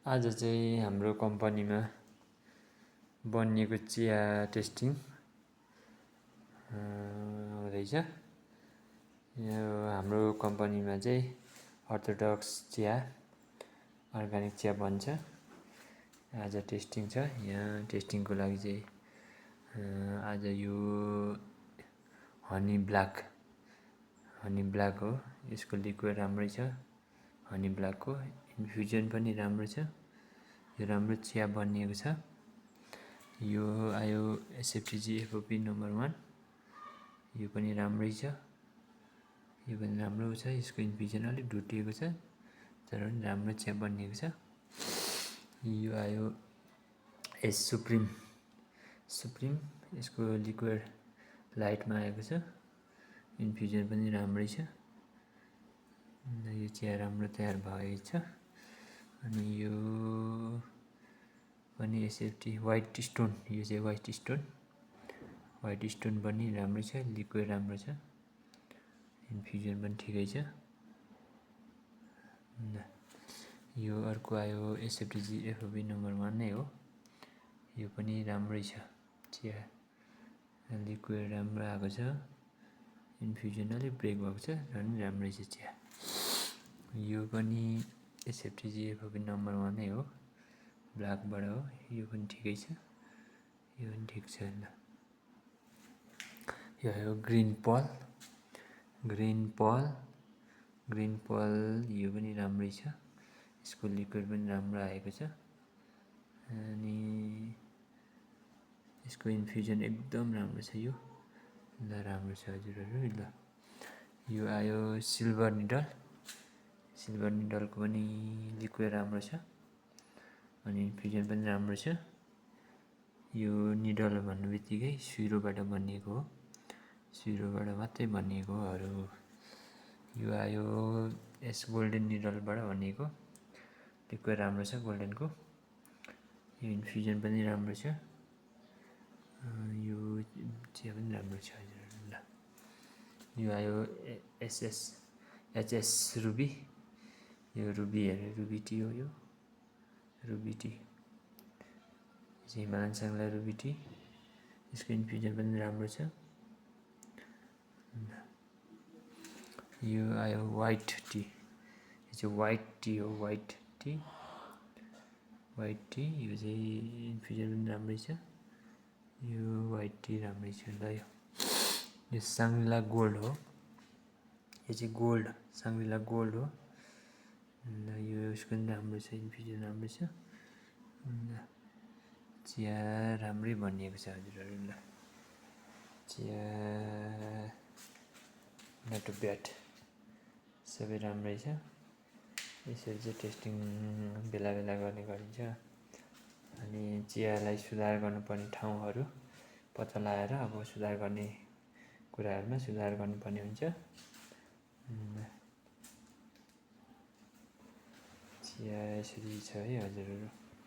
आज चाहिँ हाम्रो कम्पनीमा बनिएको चिया टेस्टिङ हुँदैछ। यो हाम्रो कम्पनीमा चाहिँ अर्थोडक्स चिया, अर्ग्यानिक चिया बन्छ। आज टेस्टिङ छ। यहाँ टेस्टिङको लागि चाहिँ आज यो हनी ब्ल्याक हो। यसको लिक्विड राम्रै छ। हनी ब्ल्याकको इन्फ्युजन पनि राम्रो छ। यो राम्रो चिया बनिएको छ। यो आयो एसएफटीजी एफओपी नम्बर 1। यो पनि राम्रै छ। यो पनि राम्रो छ। यसको इन्फ्युजन अलिक ढुटिएको छ, तर पनि राम्रो चिया बनिएको छ। यो आयो सुप्रिम। यसको लिक्विड लाइटमा आएको छ। इन्फ्युजन पनि राम्रै छ। यो चिया राम्रो तयार भएको छ। अनि यो पनि एसएफटी व्हाइट स्टोन। यो चाहिँ व्हाइट स्टोन पनि राम्रै छ। लिक्विड राम्रो छ। इन्फ्युजन पनि ठिकै छ। यो अर्को आयो एसएफटीजी एफओपी नम्बर 1 नै हो। यो पनि राम्रै छ। चिया लिक्विड राम्रो आएको छ। इन्फ्युजन अलिक ब्रेक भएको छ, र पनि राम्रै छ चिया। यो पनि एसएफटीजी एफओपी नम्बर 1 नै हो। ब्ल्याकबाट हो। यो पनि ठिकै छ। यो पनि ठिक छ। यो हो ग्रीन पर्ल। यो पनि राम्रै छ। यसको लिक्विड पनि राम्रो आएको छ। अनि यसको इन्फ्युजन एकदम राम्रो छ। यो ल राम्रो छ हजुरहरू। ल यो आयो सिल्भर निडलको पनि लिक्विड राम्रो छ। अनि इन्फ्युजन पनि राम्रो छ। यो निडल भन्नु बित्तिकै सुइरोबाट बनिएको हो। सुइरोबाट मात्रै बनिएको हो। यो आयो गोल्डन निडलबाट बनिएको। लिक्विड राम्रो छ गोल्डनको। यो इन्फ्युजन पनि राम्रो छ। यो चिया पनि राम्रो छ हजुरहरू। ल यो आयो एचएस रुबी। यो रुबी टी हो। यो रुबी टी चाहिँ हिमालयन साङ्ला रुबी टी। यसको इन्फ्युजन पनि राम्रो छ। यो आयो व्हाइट टी। यो चाहिँ व्हाइट टी हो। व्हाइट टी यो चाहिँ इन्फ्युजन पनि राम्रै छ। यो व्हाइट टी राम्रै छ। ल यो साङ्ला गोल्ड हो। यो चाहिँ साङ्ला गोल्ड हो। ल यो यसको पनि राम्रो छ। इन्फ्युजन राम्रो छ। चिया राम्रै बनिएको छ हजुरहरू। ल चिया नट टु ब्याड, सबै राम्रै छ। यसरी चाहिँ टेस्टिङ बेला गर्ने गरिन्छ। अनि चियालाई सुधार गर्नुपर्ने ठाउँहरू पत्ता लगाएर अब सुधार गर्ने कुराहरूमा सुधार गर्नुपर्ने हुन्छ। चिया यसरी छ है हजुरहरू।